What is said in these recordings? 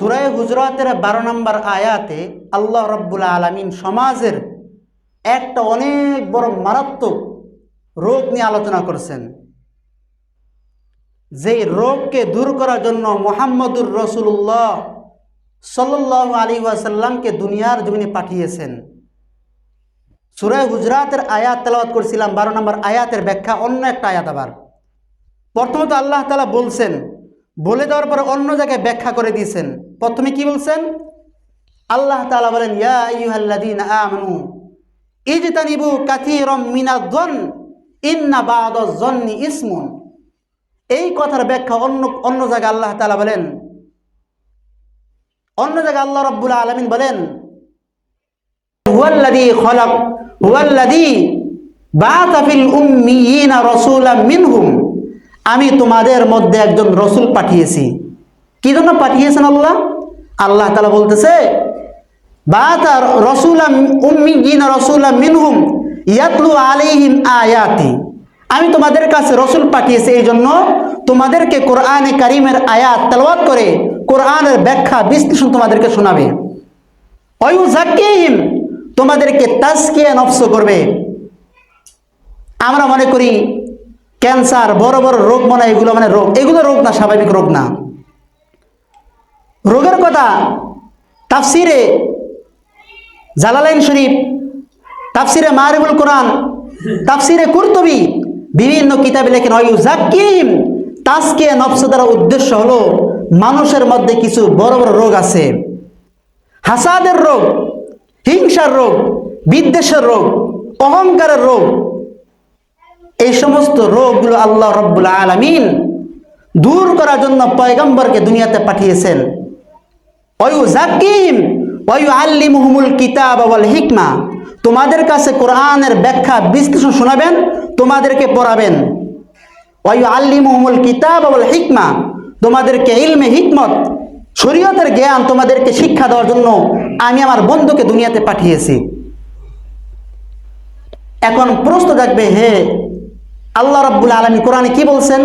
সূরা হুজরাতের 12 নম্বর আয়াতে আল্লাহ রাব্বুল আলামিন সমাজের একটা অনেক বড় মারাত্মক রোগ নিয়ে আলোচনা করেছেন। যেই রোগকে দূর করার জন্য মুহাম্মদুর রাসূলুল্লাহ সাল্লাল্লাহু আলাইহি ওয়াসাল্লামকে দুনিয়ার জমিনে পাঠিয়েছেন। সূরা হুজরাতের আয়াত তেলাওয়াত করেছিলাম, 12 নম্বর আয়াতের ব্যাখ্যা অন্য একটা আয়াত। আবার প্রথমত আল্লাহ তাআলা বলছেন, বলে দেওয়ার পরে অন্য জায়গায় ব্যাখ্যা করে দিয়েছেন। প্রথমে কি বলছেন? আল্লাহ তাআলা বলেন, ইয়া আইয়ুহাল্লাযীনা আমানু ইজতানিবু কাসীরাম মিনায-যন্ন ইন্না বা'দায-যন্নি ইসমুন। এই কথার ব্যাখ্যা অন্য জায়গায় আল্লাহ তাআলা বলেন, অন্য জায়গায় আল্লাহ রাব্বুল আলামিন বলেন, হুয়াল্লাযী খালাক হুয়াল্লাযী বা'আসা ফিল উম্মিয়িনা রাসূলাম মিনহুম। আমি তোমাদের মধ্যে একজন রসুল পাঠিয়েছি। কি জন্য পাঠিয়েছেন আল্লাহ? আল্লাহ তাআলা বলতেছে, বা'আসা রাসূলাম উম্মিয়িনা রাসূলাম মিনহুম ইয়াতলু আলাইহিম আয়াতি। আমি তোমাদের কাছে রসুল পাঠিয়েছি এই জন্য তোমাদেরকে কোরআনে কারীমের আয়াত তেলাওয়াত করে কোরআনের ব্যাখ্যা বিশ্লেষণ তোমাদেরকে শোনাবে। ওয়ায়ুযাক্কিহিম, তোমাদেরকে তাজকিয়া নফস করবে। আমরা মনে করি ক্যান্সার, বড় বড় রোগ মনে হয় এগুলো মানে রোগ। এগুলো রোগ না, স্বাভাবিক রোগ না। রোগের কথা তাফসিরে জালালাইন শরীফ, তাফসিরে মারিফুল কোরআন, তাফসিরে কুরতুবী বিভিন্ন কিতাবে লেখেন, ওয়ায়ুযাক্কিহিম, তাজকিয়া নফস দ্বারা উদ্দেশ্য হলো মানুষের মধ্যে কিছু বড় বড় রোগ আছে। হাসাদের রোগ, হিংসার রোগ, বিদ্বেষের রোগ, অহংকারের রোগ। এই সমস্ত রোগগুলো আল্লাহ রাব্বুল আলামিন দূর করার জন্য পয়গম্বরকে দুনিয়াতে পাঠিয়েছেন। ওয়ায়ুযাক্কিহিম ওয়ায়ুআল্লিমুহুমুল কিতাবা ওয়াল হিকমা, তোমাদের কাছে কোরআনের ব্যাখ্যা বিশ্লেষণ শোনাবেন, তোমাদেরকে পড়াবেন। ওয়ায়ুআল্লিমুহুমুল কিতাবা ওয়াল হিকমা, তোমাদেরকে ইলমে হিকমত, শরীয়তের জ্ঞান তোমাদেরকে শিক্ষা দেওয়ার জন্য আমি আমার বন্ধুকে দুনিয়াতে পাঠিয়েছি। এখন প্রশ্ন থাকবে, হে আল্লাহ রাব্বুল আলামিন কোরআনে কি বলছেন?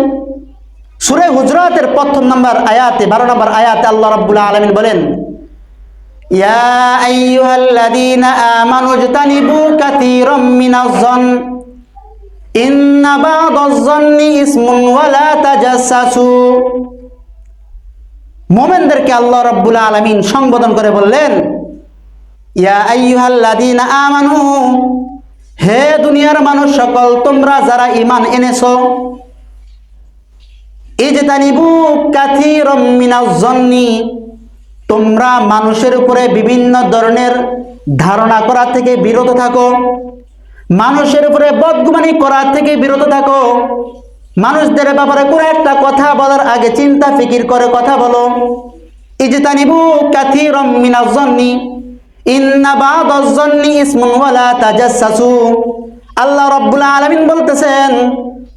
সূরা হুজরাতের 1 নম্বর আয়াতে 12 নম্বর আয়াতে আল্লাহ রাব্বুল আলামিন বলেন, ইয়া আইয়ুহাল্লাযীনা আমানু ইজতানিবু কাসীরাম মিনায-যন্ন ইন্না বা'দায-যন্নি ইসমুন ওয়া লা তাজাসসাসু। মুমিনদেরকে আল্লাহ রাব্বুল আলামিন সম্বোধন করে বললেন, ইয়া আইয়ুহাল্লাযীনা আমানু, হে দুনিয়ার মানুষ সকল, তোমরা যারা ঈমান এনেছো, ইজতানিবু কাসীরাম মিনায-যন্নি, তোমরা মানুষের উপরে বিভিন্ন ধরনের ধারণা করা থেকে বিরত থাকো, মানুষের উপরে বদগুমানি করা থেকে বিরত থাকো। মানুষদের ব্যাপারে কোনো একটা কথা বলার আগে চিন্তা ফিকির করে কথা বলো। ইজতানিবু কাসীরাম মিনায-যন্নি ইন্না বা'দায-যন্নি ইসমুন ওয়া লা তাজাসসাসু। আল্লাহ রাব্বুল আলামিন বলতেছেন,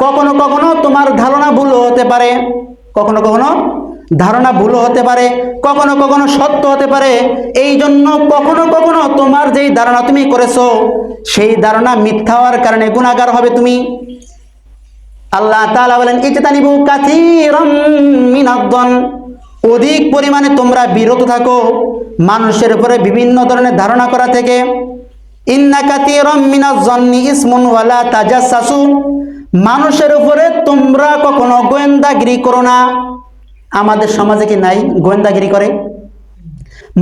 কখনো কখনো তোমার ধারণা ভুল হতে পারে, কখনো কখনো ধারণা ভুল হতে পারে, কখনো কখনো সত্য হতে পারে। এই জন্য কখনো কখনো তোমার যেই ধারণা তুমি করেছো সেই ধারণা মিথ্যা হওয়ার কারণে গুনাহগার হবে তুমি। আল্লাহ তাআলা বলেন, ইজতানিবু কাসীরাম মিনায-যন্ন, অধিক পরিমাণে তোমরা বিরত থাকো মানুষের উপরে বিভিন্ন ধরনের ধারণা করা থেকে। ইন্না কাসীরাম মিনায-যন্নি ইসমুন ওয়া লা তাজাসসাসু, মানুষের উপরে তোমরা কখনো গোয়েন্দাগিরি করো না। আমাদের সমাজে কি নাই গোয়েন্দাগিরি করে?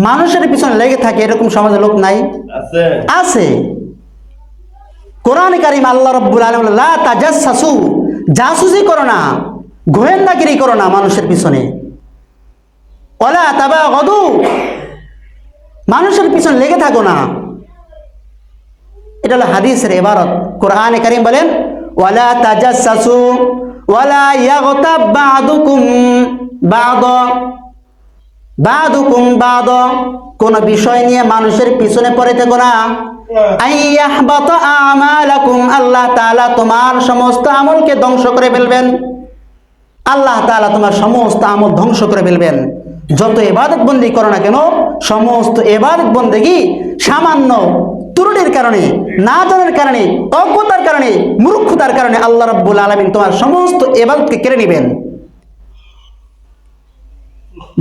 মানুষের পিছনে লেগে থাকে এরকম সমাজে লোক নাই? আছে। কোরআনে কারীম আল্লাহ রাব্বুল আলামিন, লা তাজাসসাসু, জাসুসি করো না, গোয়েন্দাগিরি করো না মানুষের পিছনে। ওয়ালা তাবাগাদু, মানুষের পিছনে লেগে থাকো না। এটা হলো হাদিসের ইবারত। কোরআনে কারীম বলেন, ওয়ালা তাজাসসাসু ওয়ালা ইয়াগতাব বা'দুকুম বা'দা, কোন বিষয় নিয়ে মানুষের পিছনে পড়ে থেকো না। আইয়াহবাতা আমালাকুম, আল্লাহ তাআলা তোমার সমস্ত আমলকে ধ্বংস করে ফেলবেন। আল্লাহ তাআলা তোমার সমস্ত আমল ধ্বংস করে ফেলবেন। যত ইবাদত বন্দেগী করো না কেন, সমস্ত ইবাদত বন্দেগী সামান্য ত্রুটির কারণে, না জানার কারণে, অজ্ঞতার কারণে, মূর্খতার কারণে আল্লাহ রাব্বুল আলামিন তোমার সমস্ত ইবাদতকে কেড়ে নেবেন।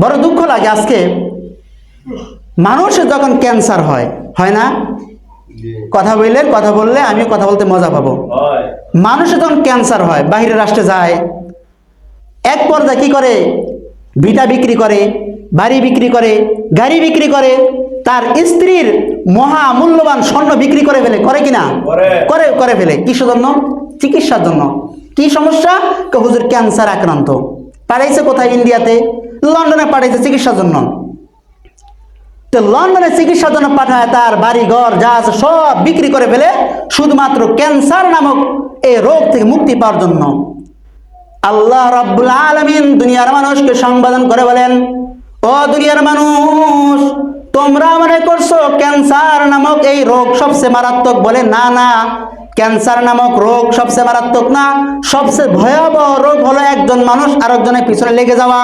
বড় দুঃখ লাগে আজকে মানুষের যখন ক্যান্সার হয়, হয় না? কথা বললে আমি কথা বলতে মজা পাবো। মানুষের যখন ক্যান্সার হয়, বাহিরের রাষ্ট্রে যায়, এক পর্যায়ে কি করে? ভিটা বিক্রি করে, বাড়ি বিক্রি করে, গাড়ি বিক্রি করে, তার স্ত্রীর মহা মূল্যবান স্বর্ণ বিক্রি করে ফেলে, করে কিনা? করে ফেলে। কিসের জন্য? চিকিৎসার জন্য। কি সমস্যা? হুজুর ক্যান্সার আক্রান্ত। পাঠাইছে কোথায়? ইন্ডিয়াতে, লন্ডনে পাঠাইছে চিকিৎসার জন্য। তো লন্ডনে চিকিৎসার জন্য পাঠায়, তার বাড়ি ঘর যা আছে সব বিক্রি করে ফেলে শুধুমাত্র ক্যান্সার নামক এই রোগ থেকে মুক্তি পাওয়ার জন্য। আল্লাহ রাব্বুল আলামিন দুনিয়ার মানুষকে সম্বোধন করে বলেন, ও দুনিয়ার মানুষ, তোমরা মনে করছো ক্যান্সার নামক এই রোগ সবচেয়ে মারাত্মক? বলে না না, ক্যান্সার নামক রোগ সবচেয়ে মারাত্মক না। সবচেয়ে ভয়াবহ রোগ হলো একজন মানুষ আরেকজনের পিছনে লেগে যাওয়া।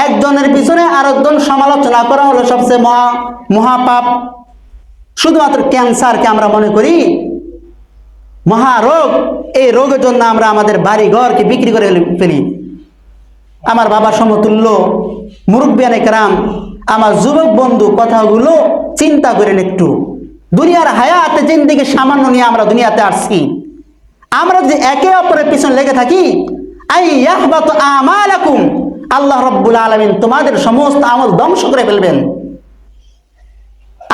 একজনের পিছনে আরেকজন সমালোচনা করা হলো সবচেয়ে মহাপাপ। শুধুমাত্র ক্যান্সারকে আমরা মনে করি মহারোগ। এই রোগের জন্য আমরা আমাদের বাড়ি ঘরকে বিক্রি করে ফেলি। আমার বাবা সমতুল্য মুরব্বিয়ানে কেরাম, আমার যুবক বন্ধু, কথাগুলো চিন্তা করেন একটু। দুনিয়ার হায়াতে জিন্দেগি সামান্য নিয়ে আমরা দুনিয়াতে আসছি। আমরা যদি একে অপরের পিছনে লেগে থাকি, আইয়াহবাতু আমালাকুম, আল্লাহ রাব্বুল আলামিন তোমাদের সমস্ত আমল ধ্বংস করে ফেলবেন।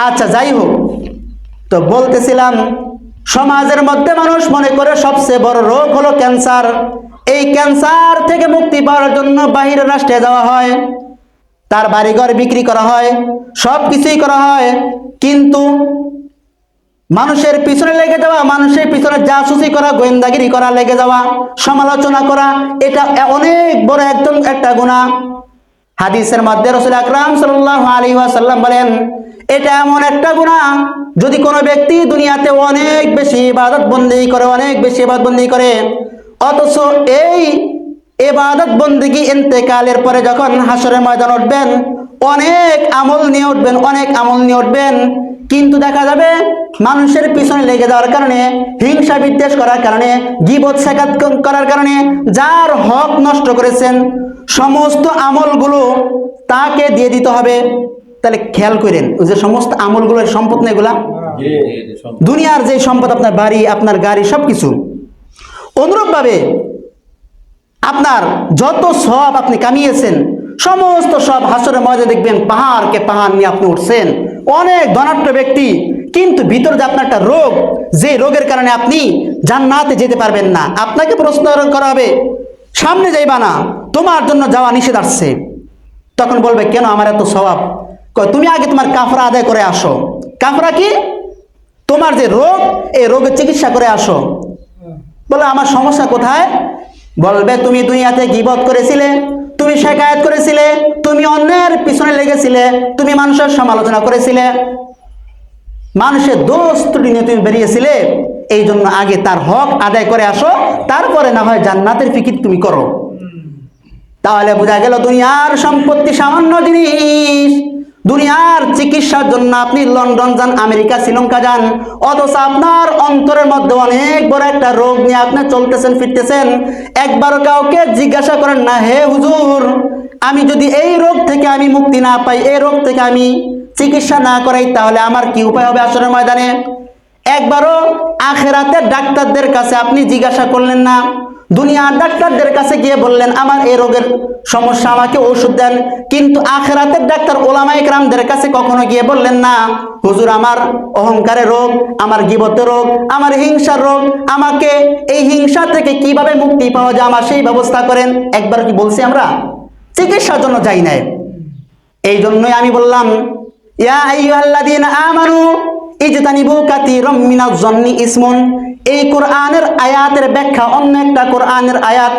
আচ্ছা, যাই হোক, তো বলতেছিলাম, সমাজের মধ্যে মানুষ মনে করে সবচেয়ে বড় রোগ হলো ক্যান্সার। এই ক্যান্সার থেকে মুক্তি পাওয়ার জন্য বাহিরের রাষ্ট্রে যাওয়া হয়, তার বাড়িঘর বিক্রি করা হয়, সব কিছুই করা হয়, কিন্তু মানুষের পিছনে লেগে যাওয়া, মানুষের পিছনে জাসুসি করা, গোয়েন্দাগিরি করা, লেগে যাওয়া, সমালোচনা করা, এটা অনেক বড় একটা গুনাহ। হাদিসের মধ্যে রাসূল আকরাম সাল্লাল্লাহু আলাইহি ওয়াসাল্লাম বলেন, এটা এমন একটা গুনাহ, যদি কোনো ব্যক্তি দুনিয়াতে অনেক বেশি ইবাদত বন্দেগী করে, অনেক বেশি ইবাদত বন্দেগী করে, অথচ এই ইবাদত বন্দেগী ইন্তেকালের পরে যখন হাসরের ময়দান উঠবেন, অনেক আমল নিয়ে উঠবেন, অনেক আমল নিয়ে উঠবেন, কিন্তু দেখা যাবে মানুষের পিছনে লেগে যাওয়ার কারণে, হিংসা বিদ্বেষ করার কারণে, গীবত সাকাত করার কারণে যার হক নষ্ট করেছেন, সমস্ত আমলগুলো তাকে দিয়ে দিতে হবে। তাহলে খেয়াল করেন, ওই যে সমস্ত আমলগুলোর সম্পদ না, এগুলা দুনিয়ার যে সম্পদ, আপনার বাড়ি, আপনার গাড়ি, সবকিছু। অনুরূপভাবে আপনার যত সব আপনি কামিয়েছেন, সমস্ত সব হাসরের ময়দানে দেখবেন পাহাড়কে পাহাড় নিয়ে আপনি উঠছেন, অনেক ধনাঢ্য ব্যক্তি, কিন্তু ভিতরে যে আপনার একটা রোগ, যে রোগের কারণে আপনি জান্নাতে যেতে পারবেন না, আপনাকে প্রশ্ন করা হবে, সামনে যাইবা না, তোমার জন্য যাওয়া নিষেধ আসছে। তখন বলবে, কেন আমার এত স্বভাব? তুমি আগে তোমার কাফরা আদায় করে আসো। কাফরা কি? তোমার যে রোগ, এই রোগের চিকিৎসা করে আসো। বলে, আমার সমস্যা কোথায়? বলবে, তুমি দুনিয়াতে গীবত করেছিলে, তুমি শিকায়াত করেছিলে, তুমি অন্যের পিছনে লেগেছিলে, তুমি মানুষের সমালোচনা করেছিলে, মানুষের দোষ ত্রুটি নিয়ে তুমি বেরিয়েছিলে। এই জন্য আগে তার হক আদায় করে আসো, তারপরে না হয় জান্নাতের ফিকির তুমি করো। তাহলে বোঝা গেল, দুনিয়ার সম্পত্তি সামান্য জিনিস। দুনিয়ার চিকিৎসার জন্য আপনি লন্ডন যান, আমেরিকা, শ্রীলঙ্কা যান, অথচ আপনার অন্তরের মধ্যে অনেক বড় একটা রোগ নিয়ে আপনি চলতেছেন ফিরতেছেন। একবারও কাউকে জিজ্ঞাসা করেন না, হে হুজুর, আমি যদি এই রোগ থেকে আমি মুক্তি না পাই, এই রোগ থেকে আমি চিকিৎসা না করাই, তাহলে আমার কি উপায় হবে হাসরের ময়দানে? একবারও আখিরাতের ডাক্তারদের কাছে আপনি জিজ্ঞাসা করলেন না। দুনিয়ার ডাক্তারদের কাছে গিয়ে বললেন, আমার এই রোগের সমস্যা, আমাকে ওষুধ দেন, কিন্তু আখিরাতের ডাক্তার ওলামায়ে কেরামদের কাছে কখনো গিয়ে বললেন না, হুজুর, আমার অহংকারের রোগ, আমার গীবতের রোগ, আমার হিংসার রোগ, আমাকে এই হিংসা থেকে কিভাবে মুক্তি পাওয়া যায়, আমার সেই ব্যবস্থা করেন। একবার কি বলছি আমরা? চিকিৎসার জন্য যাই নাই। এই জন্যই আমি বললাম, ইয়া আইয়ুহাল্লাযীনা আমানু ইজতানিবু কাসীরাম মিনাজ যন্নি ইসমুন। এই কোরআনের আয়াতের ব্যাখ্যা অন্য একটা কোরআনের আয়াত।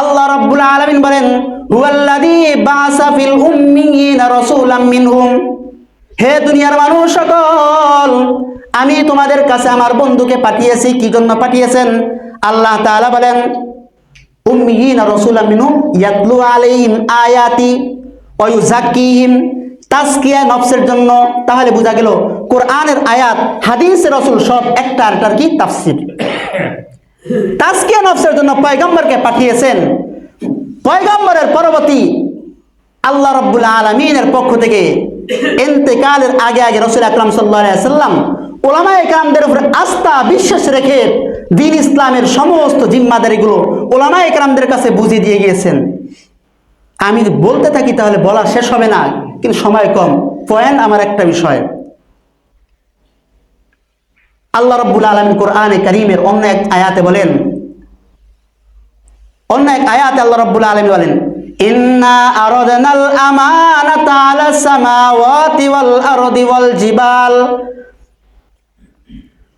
আল্লাহ রাব্বুল আলামিন বলেন, হুয়াল্লাযী বাআসা ফিল উম্মিয়িনা রাসূলাম মিনহুম। হে দুনিয়ার মানুষ সকল, আমি তোমাদের কাছে আমার বন্ধুকে পাঠিয়েছি। কি জন্য পাঠিয়েছেন? আল্লাহ তাআলা বলেন, উম্মিয়িনা রাসূলাম মিনহুম ইয়াতলু আলাইহিম আয়াতি ওয়া ইউযাক্কিহিম, তাজকিয়া নফসের জন্য। তাহলে বোঝা গেল, কোরআনের আয়াত, হাদিস, রাসূল সব একটা আরেকটার কি তাফসীর। তাজকিয়া নফসের জন্য পয়গম্বরকে পাঠিয়েছেন। পয়গম্বরের পরবর্তী আল্লাহ রাব্বুল আলামিনের পক্ষ থেকে ইন্তেকালের আগে আগে রাসূল আকরাম সাল্লাল্লাহু আলাইহি ওয়াসাল্লাম উলামায়ে কেরামদের উপর আস্থা বিশ্বাস রেখে দ্বীন ইসলামের সমস্ত জিম্মাদারিগুলো উলামায়ে কেরামদের কাছে বুঝিয়ে দিয়ে গিয়েছেন। আমি বলতে থাকি তাহলে বলা শেষ হবে না, কিন্তু সময় কম। পয়েন্ট আমার একটা বিষয়, আল্লাহ রাব্বুল আলামিন কোরআনে কারীমের অন্য এক আয়াতে বলেন, আল্লাহ রাব্বুল আলামিন বলেন, ইন্না আরাদনাল আমানাতা আলাস সামাওয়াতি ওয়াল আরদি ওয়াল জিবাল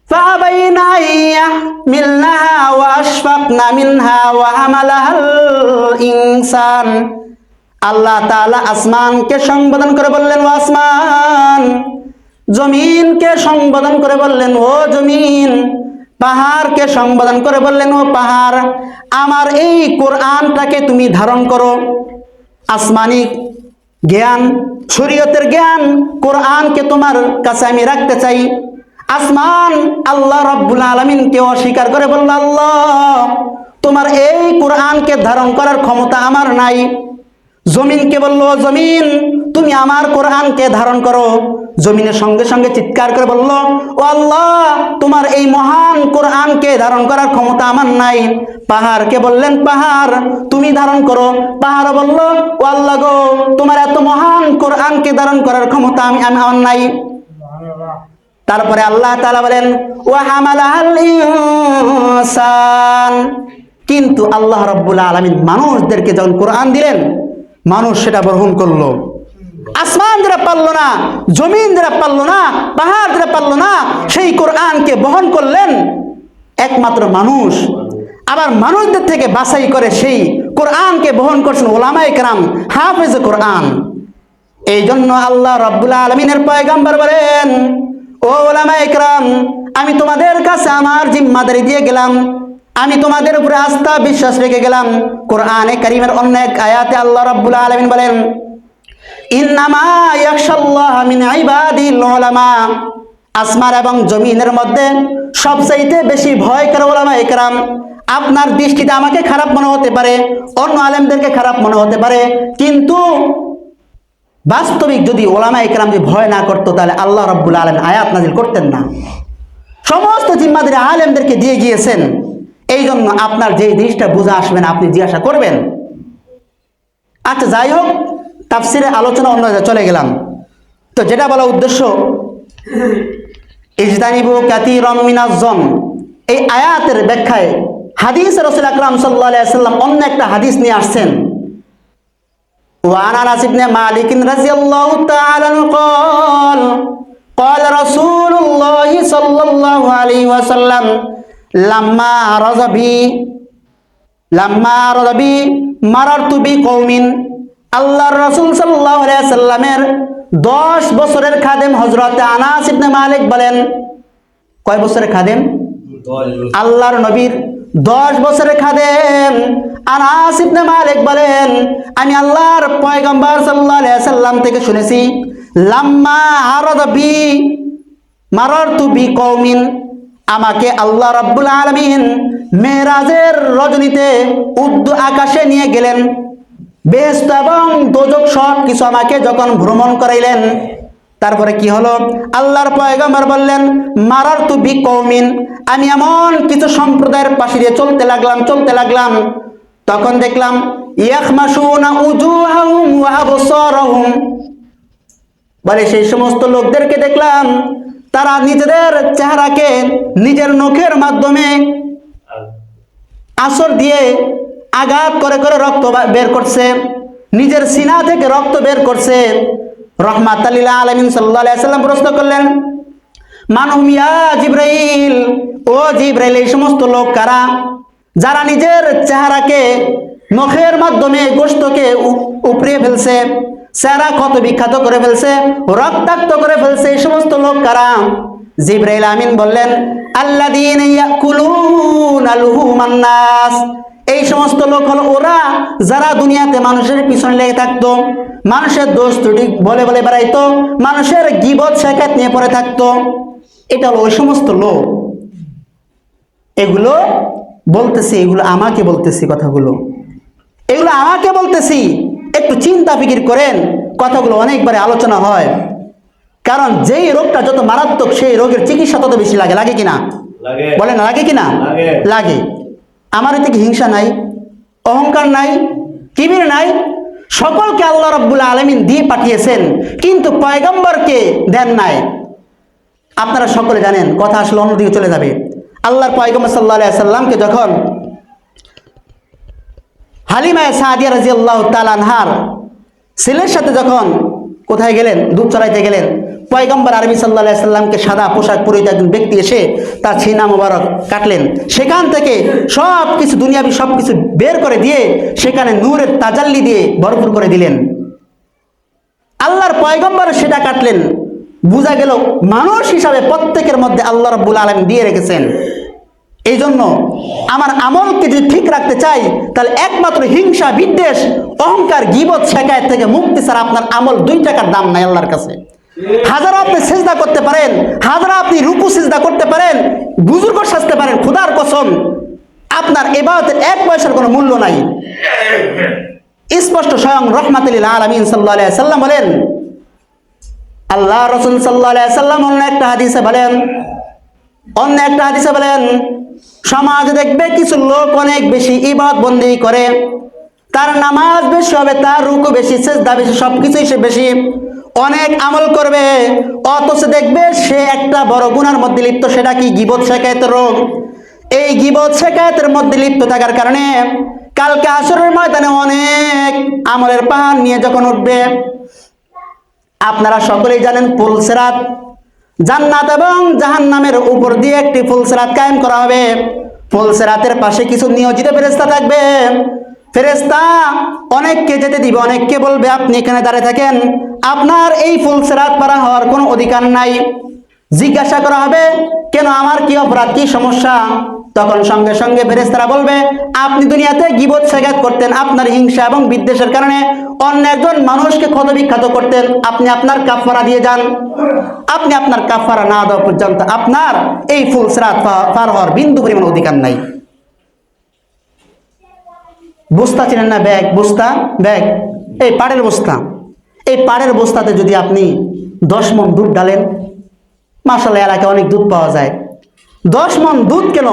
ফাআবাইনা ইয়াহমিলনাহা ওয়া আশফাকনা মিনহা ওয়া হামালাহাল ইনসান। আল্লাহ তাআলা আসমানকে সম্বোধন করে বললেন, ও আসমান। জমিনকে সম্বোধন করে বললেন, ও জমিন। পাহাড়কে সম্বোধন করে বললেন, ও পাহাড়, আমার এই কোরআনটাকে তুমি ধারণ করো। আসমানি জ্ঞান, শরীয়তের জ্ঞান, কোরআনকে তোমার কাছে আমি রাখতে চাই। আসমান আল্লাহ রাব্বুল আলামিনকে অস্বীকার করে বলল, আল্লাহ তোমার এই কোরআনকে ধারণ করার ক্ষমতা আমার নাই। জমিনকে বলল, জমিন তুমি আমার কোরআনকে ধারণ করো। জমিনের সঙ্গে সঙ্গে চিৎকার করে বলল, ও আল্লাহ তোমার এই মহান কোরআনকে ধারণ করার ক্ষমতা আমার নাই। পাহাড়কে বললেন, পাহাড় তুমি ধারণ করো। পাহাড় বলল, ও আল্লাহ গো তোমার এত মহান কোরআনকে ধারণ করার ক্ষমতা আমার নাই। তারপরে আল্লাহ তাআলা বলেন, ওয়া হামালাহাল ইনসান। কিন্তু আল্লাহ রাব্বুল আলামিন মানুষদেরকে যখন কোরআন দিলেন, মানুষ সেটা গ্রহণ করলো। আসমান যারা পারলো না, জমিন যারা পারলো না, পাহাড় যারা পারলো না, সেই কোরআনকে বহন করলেন একমাত্র মানুষ। আবার মানুষদের থেকে বাছাই করে সেই কোরআনকে বহন করছেন উলামায়ে কেরাম, হাফেজে কোরআন। এই জন্য আল্লাহ রাব্বুল আলামিনের পয়গম্বর বলেন, ও উলামায়ে কেরাম, আমি তোমাদের কাছে আমার জিম্মাদারি দিয়ে গেলাম, আমি তোমাদের উপরে আস্থা বিশ্বাস রেখে গেলাম। কোরআনে কারীমের অন্য এক আয়াতে আল্লাহ রাব্বুল আলামিন বলেন, ইন্নামা ইয়াখশাল্লাহ মিন ইবাদিল উলামা। আসমান এবং জমিনের মধ্যে সবচাইতে বেশি ভয় করে উলামায়ে কেরাম। আপনার দৃষ্টিতে আমাকে খারাপ মনে হতে পারে, অন্য আলেমদেরকে খারাপ মনে হতে পারে, কিন্তু বাস্তবিক যদি উলামায়ে কেরাম যদি ভয় না করতো তাহলে আল্লাহ রাব্বুল আলামিন আয়াত নাজিল করতেন না। সমস্ত জিম্মাদারি আলেমদেরকে দিয়ে গিয়েছেন। এই জন্য আপনার যে জিনিসটা বুঝে আসবে না আপনি জিজ্ঞাসা করবেন। আচ্ছা যাই হোক, তাফসিরে আলোচনা অন্য চলে গেলাম। তো যেটা বলা উদ্দেশ্য, ইজতানিবু কাসীরাম মিনাজ যন, এই আয়াতের ব্যাখ্যায় হাদিস রাসূল আকরাম সাল্লাল্লাহু আলাইহি ওয়াসাল্লাম অন্য একটা হাদিস নিয়ে আসছেন। ওয়ান আনাস ইবনে মালিক রাদিয়াল্লাহু তাআলা قال قال رسول الله صلى الله عليه وسلم لما رضبي مررت بقوم। আল্লাহর রাসূল সাল্লাল্লাহু আলাইহি ওয়াসাল্লামের 10 বছরের খাদেম হযরত আনাস ইবনে মালিক বলেন, কয় বছরের খাদেম? আল্লাহর নবীর 10 বছরের খাদেম আনাস ইবনে মালিক বলেন, আমি আল্লাহর পয়গম্বর সাল্লাল্লাহু আলাইহি ওয়াসাল্লাম থেকে শুনেছি, লাম্মা আরাদবি মারারতু বিকওমিন, আমাকে আল্লাহ রাব্বুল আলামিন মেরাজের রজনীতে উর্দু আকাশে নিয়ে গেলেন। বেহেশত এবং দোজখ সব কিছু আমাকে যখন ভ্রমণ করাইলেন, তারপরে কি হলো? আল্লাহর পয়গম্বর বললেন, মারারতু বিকওমিন, আমি এমন কিছু সম্প্রদায়ের পাশে দিয়ে চলতে লাগলাম। তখন দেখলাম ইয়াখমাশুনা উজুহাহুম ওয়া আবসারহুম, বলে সেই সমস্ত লোকদেরকে দেখলাম তারা নিজেদের চেহারাকে নিজের নখের মাধ্যমে আসর দিয়ে আঘাত করে করে রক্ত বের করছে, নিজের সিনা থেকে রক্ত বের করছে। রাহমাতাল লিল আলামিন সাল্লাল্লাহু আলাইহি ওয়াসাল্লাম প্রশ্ন করলেন, মানহুম ইয়া জিবরাইল, ও জিবরাইল এই সমস্ত লোক কারা যারা নিজের চেহারাকে নখের মাধ্যমে গোশতকে উপড়িয়ে ফেলছে, চেহারা ক্ষত বিক্ষত করে ফেলছে, রক্তাক্ত করে ফেলছে, এই সমস্ত লোক কারা? জিবরাইল আমিন বললেন, আল্লাযীনা ইয়াকুলুনা লুহুমান নাস, এই সমস্ত লোক হলো ওরা যারা দুনিয়াতে মানুষের পিছনে লেগে থাকতো, মানুষের দোষ ত্রুটি বলে বলে বেড়াইতো, মানুষের গীবত শেখাত নিয়ে পড়ে থাকতো। এটা হলো ওই সমস্ত লোক। এগুলো বলতেছি, এগুলো আমাকে বলতেছি, কথাগুলো এগুলো আমাকে বলতেছি। একটু চিন্তা ফিকির করেন, কথাগুলো অনেকবারে আলোচনা হয়, কারণ যেই রোগটা যত মারাত্মক সেই রোগের চিকিৎসা তত বেশি লাগে। লাগে কিনা বলেন, লাগে কিনা? লাগে। আমার এতে কি হিংসা নাই, অহংকার নাই, কিবির নাই? সকলকে আল্লাহ রাব্বুল আলামিন দিয়ে পাঠিয়েছেন, কিন্তু পয়গম্বরকে দেন নাই। আপনারা সকলে জানেন, কথা আসলে অন্যদিকে চলে যাবে। আল্লাহর পয়গম্বর সাল্লাল্লাহু আলাইহি সাল্লামকে যখন হালিমা সাদিয়া রাদিয়াল্লাহু তাআলা আনহার ছেলের সাথে যখন কোথায় গেলেন, দুধ চড়াইতে গেলেন, পয়গম্বর আরবি সাল্লাল্লাহু আলাইহি সাল্লামকে সাদা পোশাক পরিহিত একজন ব্যক্তি এসে তার ছিনা মোবারক কাটলেন। সেখান থেকে সব কিছু দুনিয়াবি সব কিছু বের করে দিয়ে সেখানে নূরের তাজাল্লি দিয়ে ভরপুর করে দিলেন। আল্লাহর পয়গম্বর সেটা কাটলেন, বোঝা গেল মানুষ হিসাবে প্রত্যেকের মধ্যে আল্লাহ রাব্বুল আলামিন দিয়ে রেখেছেন। এই জন্য আমার আমলকে যদি ঠিক রাখতে চাই, তাহলে একমাত্র হিংসা, বিদ্বেষ, অহংকার, গীবত, শিকায়েত থেকে মুক্তি ছাড়া আপনার আমল 2 টাকার দাম নাই আল্লাহর কাছে। হাজারো আপনি সিজদা করতে পারেন, হাজারো আপনি রুকু সিজদা করতে পারেন, বুজুর্গ সাজতে পারেন, খোদার কসম আপনার ইবাদতের 1 পয়সার কোনো মূল্য নাই। স্পষ্ট স্বয়ং রাহমাতুল লিল আলামিন সাল্লাল্লাহু আলাইহি সাল্লাম বলেন, আল্লাহ রাসূল সাল্লাল্লাহু আলাইহি সাল্লাম অন্য একটা হাদিসে বলেন, সমাজে দেখবে কিছু লোক অনেক বেশি ইবাদত বন্দেগী করে, তার নামাজ বেশি হবে, তার রুকু বেশি, সিজদা বেশি, সবকিছুই সে বেশি, অনেক আমল করবে, অথচ দেখবে সে একটা বড় গুনার মধ্যে লিপ্ত। সেটা কি? গীবত, শিকায়েতের রোগ। এই গীবত, শিকায়েতের মধ্যে লিপ্ত থাকার কারণে কালকে হাশরের ময়দানে অনেক আমলের পাহাড় নিয়ে যখন উঠবে, আপনারা সকলেই জানেন পুলসিরাত, জান্নাত এবং জাহান্নামের উপর দিয়ে একটি পুলসিরাত কায়েম করা হবে। পুলসিরাতের পাশে কিছু নিয়োজিত ফেরেশতা থাকবে। ফেরেশতা অনেককে যেতে দিবে, অনেককে বলবে আপনি এখানে দাঁড়িয়ে থাকেন, আপনার এই পুলসিরাত পার হওয়ার কোনো অধিকার নাই। জিজ্ঞাসা করা হবে, কেন, আমার কি অপরাধ, কি সমস্যা? তখন সঙ্গে সঙ্গে ফেরেশতারা বলবে, আপনি দুনিয়াতে গীবত, শিকায়েত করতেন, আপনার হিংসা এবং বিদ্বেষের কারণে অন্য একজন মানুষকে ক্ষতবিক্ষত করতেন, আপনি আপনার কাফারা দিয়ে যান। আপনি আপনার কাফারা না দেওয়া পর্যন্ত আপনার এই পুলসিরাত পার হওয়ার বিন্দু পরিমাণ অধিকার নাই। বস্তা চিনেন না? ব্যাগ, এই পাড়ের বস্তা, এই পাড়ের বস্তাতে যদি আপনি 10 মণ দুধ ডালেন, মাশাআল্লাহ এলাকায় অনেক দুধ পাওয়া যায়, 10 মণ দুধ কেন,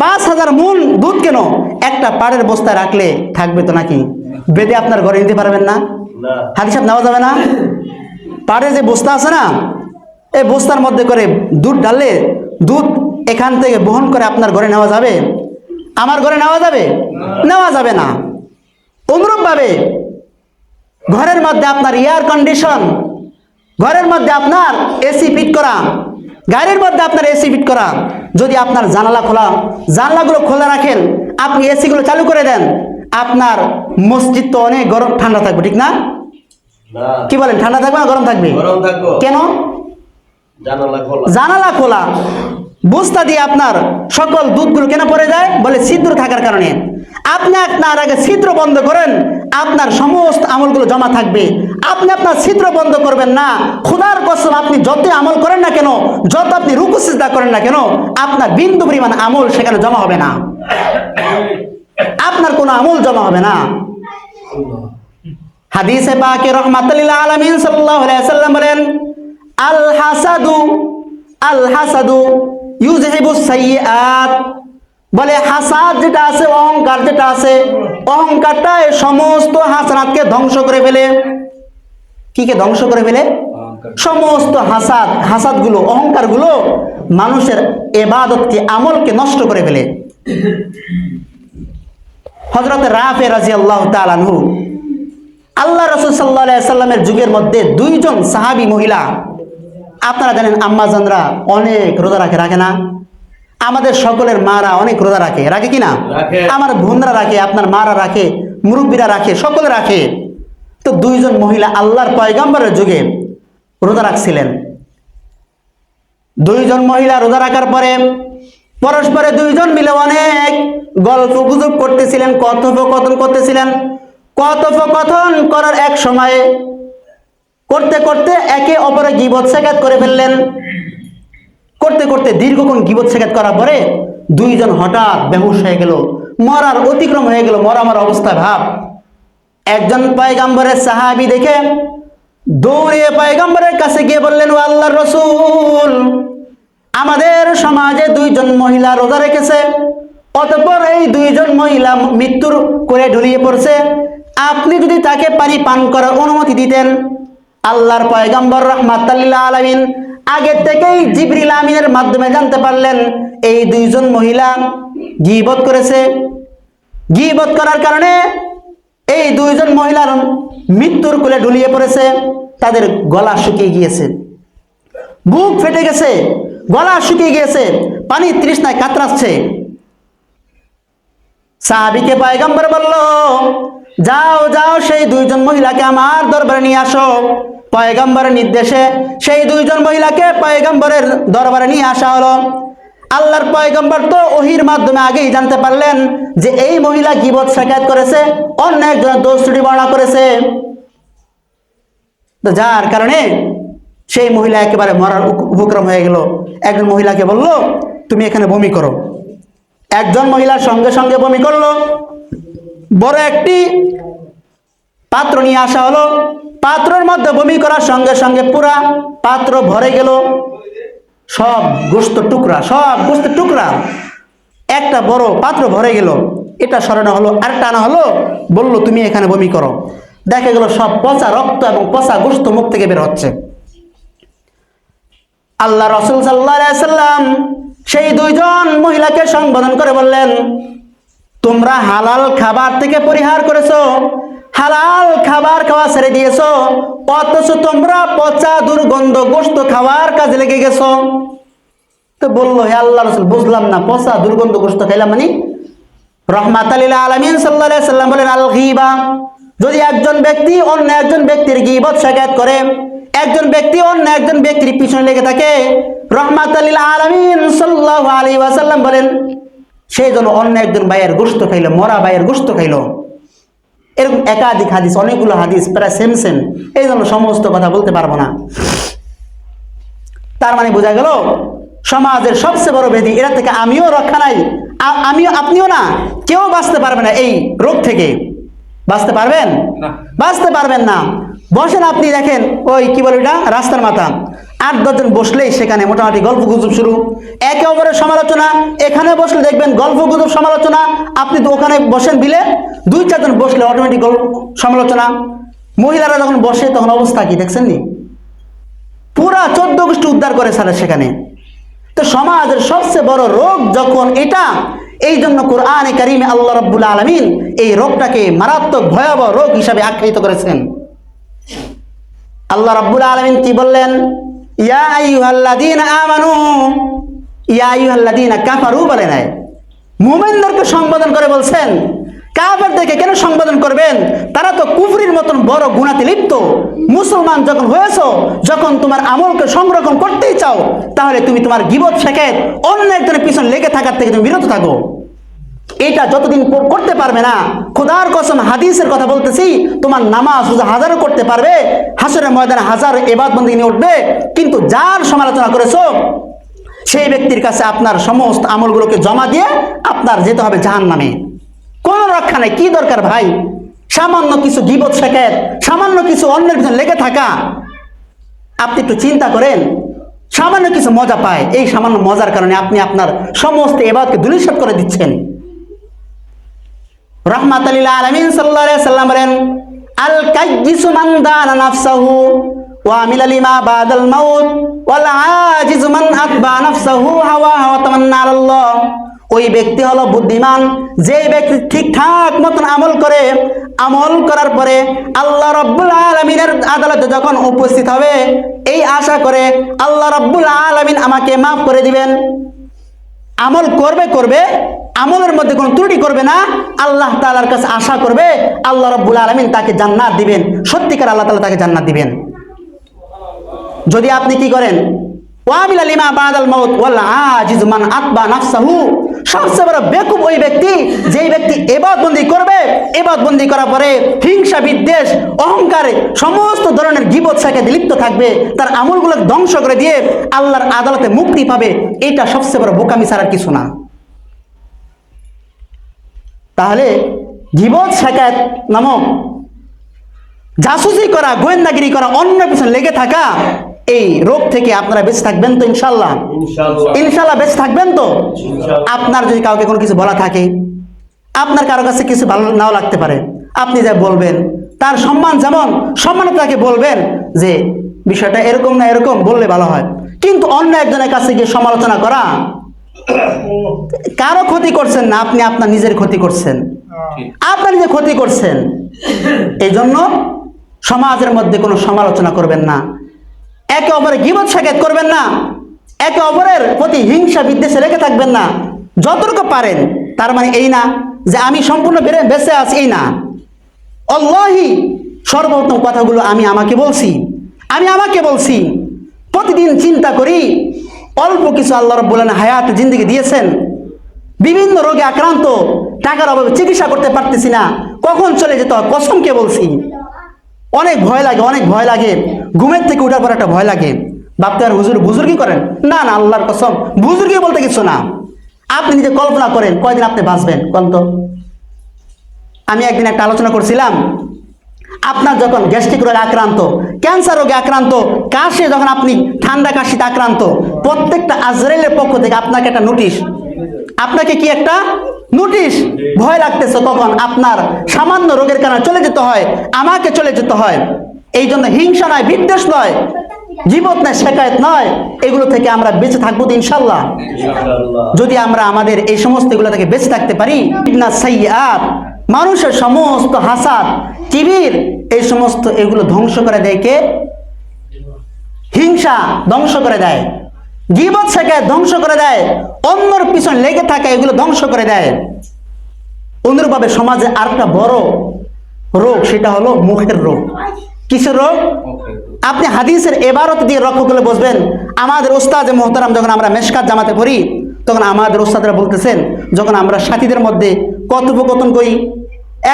5000 মণ দুধ কেন, একটা পাড়ের বস্তায় রাখলে থাকবে তো নাকি? বেঁধে আপনার ঘরে নিতে পারবেন না? হাদিস নেওয়া যাবে না? পাড়ের যে বস্তা আছে না, এই বস্তার মধ্যে করে দুধ ঢাললে দুধ এখান থেকে বহন করে আপনার ঘরে নেওয়া যাবে? আমার ঘরে নেওয়া যাবে? নেওয়া যাবে না। অনুরূপভাবে ঘরের মধ্যে আপনার এয়ার কন্ডিশন, ঘরের মধ্যে আপনার এসি ফিট করা, গাড়ির মধ্যে আপনার এসি ফিট করা, যদি আপনার জানলাগুলো খোলা রাখেন, আপনি এসিগুলো চালু করে দেন, আপনার মসজিদ তো অনেক গরম ঠান্ডা থাকবে, ঠিক না? কি বলেন, ঠান্ডা থাকবে না গরম থাকবে? কেন? জানালা খোলা, বস্তা দিয়ে আপনার সকল দুধগুলো কেন পড়ে যায়? বলে ছিদ্র থাকার কারণে। আপনি আপনার আগে ছিদ্র বন্ধ করেন, আপনার সমস্ত আমলগুলো জমা থাকবে। আপনি আপনার ছিদ্র বন্ধ করবেন না, খোদার কসম আপনি যত আমল করেন না কেন, যত আপনি রুকু সিজদা করেন না কেন, আপনার বিন্দু পরিমাণ আমল সেখানে জমা হবে না, আপনার কোনো আমল জমা হবে না। হাদিসে পাকে রাহমাতুল লিল আলামিন সাল্লাল্লাহু আলাইহি ওয়াসাল্লাম বলেন, আল হাসাদু ইউযহিবুস সাইয়্যাত, বলে হাসাদ যেটা আছে, অহংকার যেটা আছে, অহংকারটা এই সমস্ত হাসানাতকে ধ্বংস করে ফেলে। কি ধ্বংস করে ফেলে? সমস্ত হাসাদগুলো, অহংকারগুলো মানুষের ইবাদতকে, আমলকে নষ্ট করে ফেলে। হযরত রাফি রাদিয়াল্লাহু তাআলা আনহু, আল্লাহ রাসূল সাল্লাল্লাহু আলাইহি সাল্লামের যুগের মধ্যে 2 জন সাহাবী মহিলা, আপনারা জানেন আম্মাজানরা অনেক রোজা রাখে না? আমাদের সকলের মারা অনেক রোজা রাখে কি না? আমার বোনরা রাখে, আপনার মারা রাখে, মুরব্বীরা রাখে, সকলে রাখে। তো 2 জন মহিলা আল্লাহর পয়গম্বরের যুগে রোজা রাখছিলেন। 2 জন মহিলা রোজা রাখার পরে পরস্পরে 2 জন মিলে অনেক গল্প গুজব করতেছিলেন, কথোপকথন করতেছিলেন। কথোপকথন করার এক সময়ে করতে করতে একে অপরে গীবত শিকায়েত করে ফেললেন। করতে করতে দীর্ঘক্ষণ গীবত শিকায়েত করার পরে 2 জন হঠাৎ বেহুশ হয়ে গেল, মরার অতিক্রম হয়ে গেল, মরা অবস্থায় ভাব। একজন পয়গম্বরের সাহাবী দেখে দৌড়ে পয়গম্বরের কাছে গিয়ে বললেন, ও আল্লাহর রাসূল, আমাদের সমাজে দুইজন মহিলা রোজা রেখেছে, অতঃপর এই দুইজন মহিলা মৃত্যুর করে ঢুলিয়ে পড়ছে, আপনি যদি তাকে পানি পান করার অনুমতি দিতেন। আল্লাহর পয়গম্বর রাহমাতাল লিল আলামিন আগে থেকেই জিবরিল আমিনের মাধ্যমে জানতে পারলেন এই দুইজন মহিলা গীবত করেছে। গীবত করার কারণে এই দুইজন মহিলার মৃত্যুর কোলে ঢুলিয়ে পড়েছে, তাদের গলা শুকিয়ে গিয়েছে, বুক ফেটে গেছে, গলা শুকিয়ে গিয়েছে, পানি তৃষ্ণায় কাতরাচ্ছে। সাহাবীকে পয়গম্বর বলল, যাও যাও সেই দুইজন মহিলাকে আমার দরবারে নিয়ে আসো। পয়গম্বরের নির্দেশে সেই দুইজন মহিলাকে পয়গম্বরের দরবারে নিয়ে আসা হলো। আল্লাহর পয়গম্বর তো ওহির মাধ্যমে আগেই জানতে পারলেন যে এই মহিলা গীবত শিকায়ত করেছে, অন্য একজনের দোষ ত্রুটি বর্ণনা করেছে, তো যার কারণে সেই মহিলা একেবারে মরার উপক্রম হয়ে গেল। একজন মহিলাকে বলল, তুমি এখানে বমি করো। একজন মহিলার সঙ্গে সঙ্গে বমি করলো। বড় একটি পাত্র নিয়ে আসা হলো। পাত্রের মধ্যে বমি করার সঙ্গে সঙ্গে পুরা পাত্র ভরে গেল, সব গোশত টুকরা, সব গোশতের টুকরা, একটা বড় পাত্র ভরে গেল। এটা সরানো হলো, আরেকটা আনা হলো, বলল তুমি এখানে বমি করো। দেখা গেল সব পচা রক্ত এবং পচা গোশত মুখ থেকে বের হচ্ছে। আল্লাহ রাসূল সাল্লাল্লাহু আলাইহি সাল্লাম সেই দুইজন মহিলাকে সম্বোধন করে বললেন, তোমরা হালাল খাবার থেকে পরিহার করেছো, হালাল খাবার খাওয়া ছেড়ে দিয়েছো, অথচ তোমরা পচা দুর্গন্ধ গোশত খাওয়ার কাজে লেগে গেছো। তো বললো, হে আল্লাহ রাসূল, বুঝলাম না, পচা দুর্গন্ধ গোশত খাইলাম মানে? রাহমাতাল লিল আলামিন সাল্লাল্লাহু আলাইহি সাল্লাম বলেন, আল গীবা, যদি একজন ব্যক্তি অন্য একজন ব্যক্তির গীবত শিকায়ত করে, একজন ব্যক্তি অন্য একজন ব্যক্তির পিছনে লেগে থাকে, রাহমাতাল লিল আলামিন সাল্লাল্লাহু আলাইহি ওয়াসাল্লাম বলেন সেই জন্য অন্য একজন ভাইয়ের গোশত খাইলো, মরা ভাইয়ের গোশত খাইলো। এরকম একাধিক হাদিস, অনেকগুলো হাদিস প্রায় সেম সেম, এই জন্য সমস্ত কথা বলতে পারবো না। তার মানে বোঝা গেল সমাজের সবচেয়ে বড় ব্যাধি, এরা থেকে আমিও রক্ষা নাই, আমিও আপনিও না, কেউ বাঁচতে পারবে না এই রোগ থেকে। বাঁচতে পারবেন? বাঁচতে পারবেন না। বসেন, আপনি দেখেন ওই কি বলে এটা, রাস্তার মাথা, 8-10 জন বসলেই সেখানে মোটামুটি গল্প গুজব শুরু, একে অপরের সমালোচনা। এখানে বসলে দেখবেন গল্প গুজব সমালোচনা, আপনি তো ওখানে বসেন বিলে 2-4 জন বসলে অটোমেটিক গল্প সমালোচনা। মহিলারা যখন বসে তখন অবস্থা কি দেখছেন নি, পুরা 14 গোষ্ঠী উদ্ধার করে ছাড়ে সেখানে। তো সমাজের সবচেয়ে বড় রোগ যখন এটা, এই জন্য কোরআনে কারিমে আল্লাহ রাব্বুল আলামিন এই রোগটাকে মারাত্মক ভয়াবহ রোগ হিসাবে আখ্যায়িত করেছেন। আল্লাহ রাব্বুল আলামিন কি বললেন, ইয়া আইয়ুহাল্লাযীনা আমানু, ইয়া আইয়ুহাল্লাযীনা কাফারু বলে নাই, মুমিনদেরকে সম্বোধন করে বলছেন। কাফেরদেরকে কেন সম্বোধন করবেন? তারা তো কুফরির মতন বড় গুনাহে লিপ্ত। মুসলমান যখন হয়েছো, যখন তোমার আমলকে সংরক্ষণ করতেই চাও, তাহলে তুমি তোমার গীবত শিকায়ত অন্য একজনের পিছনে লেগে থাকার থেকে তুমি বিরত থাকো। এটা যতদিন করতে পারবে না, খোদার কসম হাদিসের কথা বলতেছি, তোমার নামাজ রোজা হাজারও করতে পারবে, হাসরের ময়দানে হাজার ইবাদত বন্দেগী নিয়ে উঠবে, কিন্তু যার সমালোচনা করেছো সেই ব্যক্তির কাছে আপনার সমস্ত আমলগুলোকে জমা দিয়ে আপনার যেতে হবে জাহান্নামে। কোনো রক্ষা নেই। কি দরকার ভাই সামান্য কিছু গীবত শিকায়ত, সামান্য কিছু অন্যের পিছনে লেগে থাকা? আপনি একটু চিন্তা করেন, সামান্য কিছু মজা পায়, এই সামান্য মজার কারণে আপনি আপনার সমস্ত ইবাদতকে ধূলিসাৎ করে দিচ্ছেন। রাহমাতাল লিল আলামিন সাল্লাল্লাহু আলাইহি সাল্লাম বলেন, আল কাইয়িসু মান দানা নাফসাহু ওয়া আমিলা লিমা বাদাল মাউত ওয়াল আজিজু মান আতবা নাফসাহু হাওয়া ওয়া তামান্না আলাল্লাহ। ওই ব্যক্তি হলো বুদ্ধিমান, যে ব্যক্তি ঠিকঠাক মতন আমল করে, আমল করার পরে আল্লাহ রাব্বুল আলামিনের আদালতে যখন উপস্থিত হবে এই আশা করে আল্লাহ রাব্বুল আলামিন আমাকে মাফ করে দিবেন। আমল করবে, আমলের মধ্যে কোনো ত্রুটি করবে না, আল্লাহ তাআলার কাছে আশা করবে, আল্লাহ রাব্বুল আলামিন তাকে জান্নাত দিবেন, সত্যিকার আল্লাহ তাআলা তাকে জান্নাত দিবেন। যদি আপনি কি করেন, ওয়ামিলা লিমা বাদাল মাউত ওয়াল আজিজ মান আতবা নাফসাহু, সবচেয়ে বড় বেকুব ওই ব্যক্তি যেই ব্যক্তি ইবাদতবন্দি করবে, ইবাদতবন্দি করার পরে হিংসা বিদ্বেষ অহংকারে সমস্ত ধরনের গীবত শিকায়তে লিপ্ত থাকবে, তার আমলগুলোকে ধ্বংস করে দিয়ে আল্লাহর আদালতে মুক্তি পাবে। এটা সবচেয়ে বড় বোকামি ছাড়া কিছু না। তাহলে গীবত শিকায়ত নামক জাসুসি করা, গোয়েন্দাগিরি করা, অন্য পিছনে লেগে থাকা, এই রোগ থেকে আপনারা বেঁচে থাকবেন তো ইনশাল্লাহ? ইনশাল্লাহ বেঁচে থাকবেন তো? আপনার যদি কাউকে কোনো কিছু বলা থাকে, আপনার কারো কাছে কিছু ভালো নাও লাগতে পারে, আপনি যা বলবেন, তার সম্মান যেমন সম্মানে তাকে বলবেন যে বিষয়টা এরকম না এরকম বললে ভালো হয়। কিন্তু অন্য একজনের কাছে গিয়ে সমালোচনা করা, কারো ক্ষতি করছেন না, আপনি আপনার নিজের ক্ষতি করছেন, আপনার নিজে ক্ষতি করছেন। এই জন্য সমাজের মধ্যে কোনো সমালোচনা করবেন না, একে অপরের গীবত শাকায়াত করবেন না, একে অপরের প্রতি হিংসা বিদ্বেষে রেখে থাকবেন না যতটুকু পারেন। তার মানে এই না যে আমি সম্পূর্ণ বেঁচে আছি, এই না। আল্লাহি সর্বপ্রথম কথাগুলো আমি আমাকে বলছি। প্রতিদিন চিন্তা করি, অল্প কিছু আল্লাহ রাব্বুল আলামিন হায়াত জিন্দেগি দিয়েছেন, বিভিন্ন রোগে আক্রান্ত, টাকার অভাবে চিকিৎসা করতে পারতেছি না, কখন চলে যেতে হয় কসমকে বলছি। অনেক ভয় লাগে, ঘুমের থেকে উঠার পর একটা ভয় লাগে, ভাবতে আর বুজুর্গি করেন না, না আল্লাহর কসম বুজুর্গি বলতে কিছু না। আপনি নিজে কল্পনা করেন কয়দিন আপনি বাঁচবেন কোন তো? আমি একদিন একটা আলোচনা করছিলাম, আপনার যখন গ্যাস্ট্রিক রোগে আক্রান্ত, ক্যান্সার রোগে আক্রান্ত, কাশি, যখন আপনি ঠান্ডা কাশিতে আক্রান্ত, প্রত্যেকটা আজরাইলের পক্ষ থেকে আপনাকে একটা নোটিশ, আপনাকে কি একটা নোটিশ, ভয় লাগতেছে তখন আপনার সামান্য রোগের কারণে চলে যেতে হয়, আমাকে চলে যেতে হয়। এই জন্য হিংসা নয়, বিদ্বেষ নয়, জীবত নয়, শেকায়ত নয়, এগুলো থেকে আমরা বেঁচে থাকবো ইনশাল্লাহ। যদি আমরা আমাদের এই সমস্ত এগুলো থেকে বেঁচে থাকতে পারি। ইবনা সাইয়্যাত, মানুষের সমস্ত হাসাদ, কিবির, এই সমস্ত এগুলো ধ্বংস করে দেয় কে? হিংসা ধ্বংস করে দেয়, গীবত শেখায় ধ্বংস করে দেয়, অন্যর পিছন লেগে থাকা এগুলো ধ্বংস করে দেয়। অনুরূপভাবে সমাজে আরেকটা বড় রোগ, সেটা হলো মুখের রোগ। কিসের রোগ? আপনি হাদিসের এবারত দিয়ে লক্ষ্য করলে বুঝবেন। আমাদের ওস্তাদ মুহতারাম, যখন আমরা মেশকাত জামাতে পড়ি, তখন আমাদের ওস্তাদরা বলতেছেন, যখন আমরা সাথীদের মধ্যে কথোপকথন করি,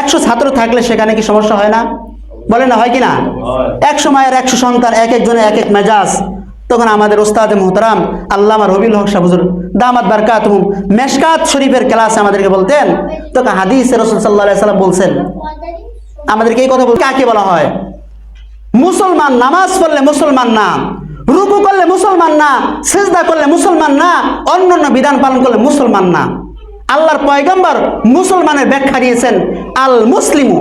100 ছাত্র থাকলে সেখানে কি সমস্যা হয় না? বলে না, হয় কি না? 100 মায়ের 100 সন্তান, এক একজনের এক এক মেজাজ। তখন আমাদের ওস্তাদে মুহতারাম আল্লামা রবিউল হক সাহেব হুজুর দামাত বারকাতুহুম মেশকাত শরীফের ক্লাসে আমাদেরকে বলতেন, তখন হাদিসে রাসূল সাল্লাল্লাহু আলাইহি সাল্লাম বলছেন, আমাদেরকে এই কথা বলতে, কাকে বলা হয়? মুসলমান নামাজ পড়লে মুসলমান না, রুকু করলে মুসলমান না, সিজদা করলে মুসলমান না, অন্যান্য বিধান পালন করলে মুসলমান না। আল্লাহর পয়গম্বর মুসলমানের ব্যাখ্যা দিয়েছেন, আল মুসলিমু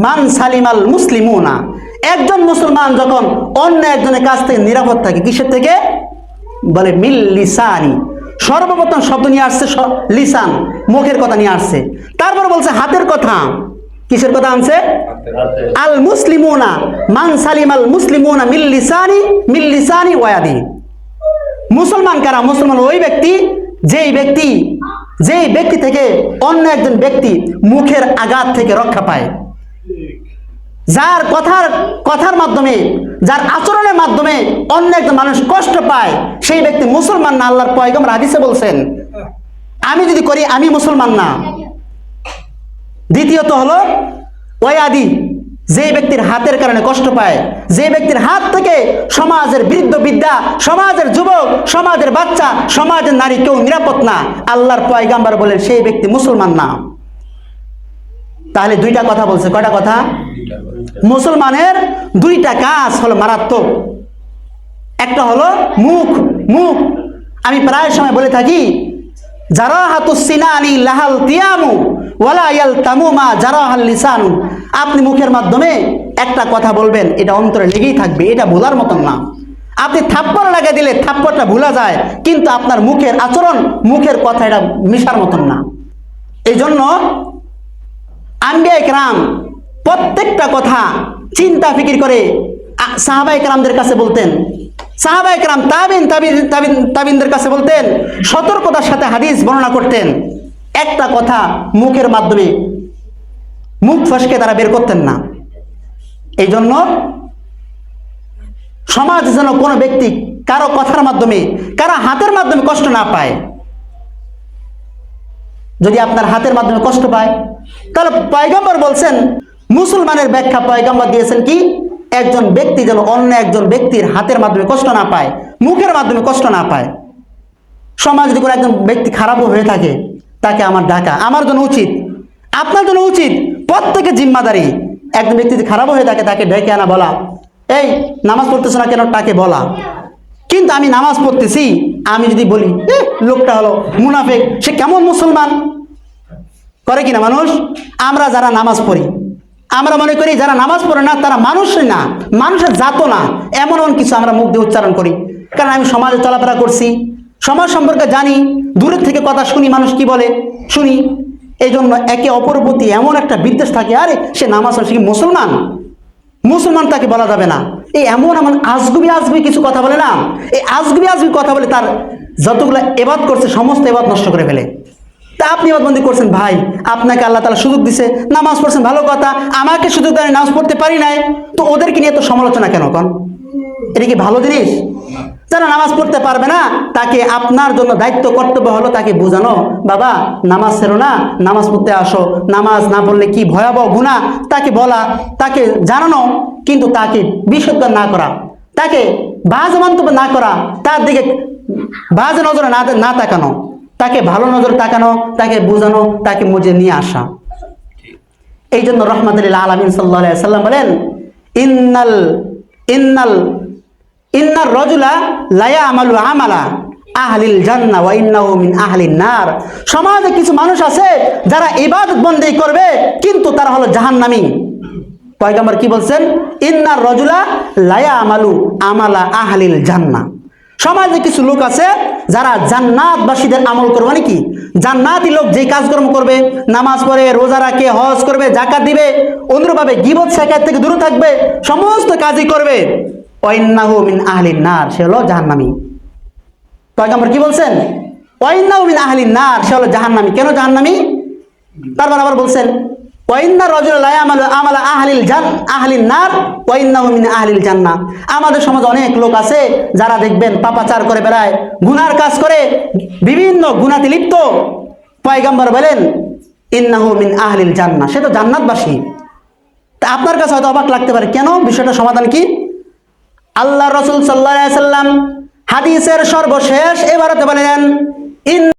মান সালিমাল মুসলিমুনা। একজন মুসলমান যখন অন্য একজনের কাছ থেকে নিরাপদ থাকে, কিসের থেকে? বলে মিল লিসানি। সর্বপ্রথম শব্দ নিয়ে আসছে লিসান, মুখের কথা নিয়ে আসছে। তারপর বলছে হাতের কথা। কিসের কথা আনছে? আল মুসলিমুনা মান সালিমাল মুসলিমুনা মিল লিসানি ওয়াদি। মুসলমান কারা? মুসলমান ওই ব্যক্তি যেই ব্যক্তি থেকে অন্য একজন ব্যক্তি মুখের আঘাত থেকে রক্ষা পায়, যার কথার মাধ্যমে, যার আচরণের মাধ্যমে অন্য একজন মানুষ কষ্ট পায়, সেই ব্যক্তি মুসলমান না। আল্লাহর পয়গম্বর হাদিসে বলছেন, আমি যদি করি আমি মুসলমান না। দ্বিতীয়ত হলো ওয়াদি, যে ব্যক্তির হাতের কারণে কষ্ট পায়, যে ব্যক্তির হাত থেকে সমাজের বৃদ্ধ বিদ্যা, সমাজের যুবক, সমাজের বাচ্চা, সমাজের নারী কেউ নিরাপদ না। আল্লাহর পয়গম্বর বলেন সেই ব্যক্তি মুসলমান না। তাহলে দুইটা কথা বলছে। কয়টা কথা? মুসলমানের দুইটা কাজ হলো মারাত্মক। একটা হলো মুখ। আমি প্রায় সময় বলে থাকি, জারাহাতুস সিনানি লাহালতিয়ামু ওয়ালা ইয়ালতামু মা জারাহাল লিসানু। আপনি মুখের মাধ্যমে একটা কথা বলবেন, এটা অন্তরে লেগেই থাকবে, এটা ভোলার মতন না। আপনি থাপ্পড় লাগিয়ে দিলে থাপ্পড়টা ভুলা যায়, কিন্তু আপনার মুখের আচরণ, মুখের কথা এটা মিশার মতন না। এই জন্য আম্বিয়া কেরাম প্রত্যেকটা কথা চিন্তা ফিকির করে সাহাবায়ে কেরামদের কাছে বলতেন। সাহাবায়ে কেরাম তাবিনদের কাছে বলতেন, সতর্কতার সাথে হাদিস বর্ণনা করতেন। একটা কথা মুখের মাধ্যমে, মুখ ফসকে তারা বের করতেন না। এই জন্য সমাজ যেন কোনো ব্যক্তি কারো কথার মাধ্যমে, কারো হাতের মাধ্যমে কষ্ট না পায়। যদি আপনার হাতের মাধ্যমে কষ্ট পায়, তাহলে পয়গম্বর বলছেন, মুসলমানের ব্যাখ্যা পয়গম্বর দিয়েছেন কি, একজন ব্যক্তি যেন অন্য একজন ব্যক্তির হাতের মাধ্যমে কষ্ট না পায়, মুখের মাধ্যমে কষ্ট না পায়। সমাজ যদি কোনো একজন ব্যক্তি খারাপও হয়ে থাকে, তাকে আমার ডাকা আমার জন্য উচিত, আপনার জন্য উচিত, প্রত্যেকের জিম্মাদারি। একজন ব্যক্তি যদি খারাপ হয়ে থাকে তাকে ডেকে আনা, বলা, এই নামাজ পড়তেছ না কেন, তাকে বলা। কিন্তু আমি নামাজ পড়তেছি, আমি যদি বলি লোকটা হলো মুনাফিক, সে কেমন মুসলমান, করে কিনা মানুষ? আমরা যারা নামাজ পড়ি, আমরা মনে করি যারা নামাজ পড়ে না তারা মানুষই না, মানুষের জাতও না, এমন এমন কিছু আমরা মুখ দিয়ে উচ্চারণ করি। কারণ আমি সমাজে চলাফেরা করছি, সমাজ সম্পর্কে জানি, দূরের থেকে কথা শুনি, মানুষ কি বলে শুনি। এই জন্য একে অপরের প্রতি এমন একটা বিদ্বেষ থাকে, আরে সে নামাজ পড়ে, সে কি মুসলমান? মুসলমান তাকে বলা যাবে না। এই এমন এমন আজগুবি আজগুবি কিছু কথা বলে না, এই আজগুবি আজগুবি কথা বলে তার যতগুলো এবাদ করছে সমস্ত এবাদ নষ্ট করে ফেলে। তা আপনি এবাদবন্দি করছেন ভাই, আপনাকে আল্লাহ তাআলা সুযোগ দিছে, নামাজ পড়ছেন, ভালো কথা, আমাকে সুযোগ দেয় নামাজ পড়তে পারি নাই, তো ওদেরকে নিয়ে তো সমালোচনা কেন? কন এটা কি ভালো জিনিস? যারা নামাজ পড়তে পারবে না তাকে আপনার জন্য দায়িত্ব কর্তব্য হলো তাকে বোঝানো, বাবা নামাজ ছেড়ো না, নামাজ পড়তে আসো, নামাজ না পড়লে কি ভয়াবহ গুনাহ, তাকে বলা, তাকে জানানো, কিন্তু তাকে বিশুদ্ধ না করা, তাকে বাজে মন্তব্য না করা, তার দিকে বাজে নজরে না তাকানো, তাকে ভালো নজরে তাকানো, তাকে বোঝানো, তাকে মুজে নিয়ে আসা। এই জন্য রাহমাতুল লিল আলামিন সাল্লাল্লাহু আলাইহি ওয়াসাল্লাম বলেন, ইন্নার রাজুলা লা ইয়ামালু আমালা আহলিল জান্নাহ ওয়া ইন্নাহু মিন আহলিন নার। সমাজে কিছু মানুষ আছে যারা ইবাদত বন্দেগী করবে কিন্তু তারা হলো জাহান্নামী। পয়গম্বর কি বলছেন? ইন্নার রাজুলা লা ইয়ামালু আমালা আহলিল জান্নাহ। সমাজে কিছু লোক আছে যারা জান্নাতবাসীদের আমল করবে, মানে কি জান্নাতি লোক যে কাজকর্ম করবে, নামাজ পড়ে, রোজা রাখে, হজ করবে, যাকাত দিবে, অনুরূপভাবে গীবত শিকায়ত থেকে দূরে থাকবে, সমস্ত কাজই করবে, ওয়াইন্নাহু মিন আহলিন নার, সে হলো জাহান্নামী। পয়গম্বর কি বলছেন? ওয়াইন্নাহু মিন আহলিন নার, সে হলো জাহান্নামী। কেন জাহান্নামী? তারপর আবার বলছেন ওয়াইন্নার রাজুলা লা ইয়ামালু আমালা আহলিন নার ওয়া ইন্নাহু মিন আহলিল জান্নাহ। আমাদের সমাজে অনেক লোক আছে যারা দেখবেন পাপাচার করে বেড়ায়, গুনার কাজ করে, বিভিন্ন গুনাতে লিপ্ত। পয়গম্বর বলেন ইন্নাহু মিন আহলিল জান্নাহ, সে তো জান্নাতবাসী। তা আপনার কাছে হয়তো অবাক লাগতে পারে, কেন? বিষয়টা সমাধান কি? আল্লাহ রাসূল সাল্লাল্লাহু আলাইহি ওয়াসাল্লাম হাদিসের সর্বশেষ এবারতে বলেন,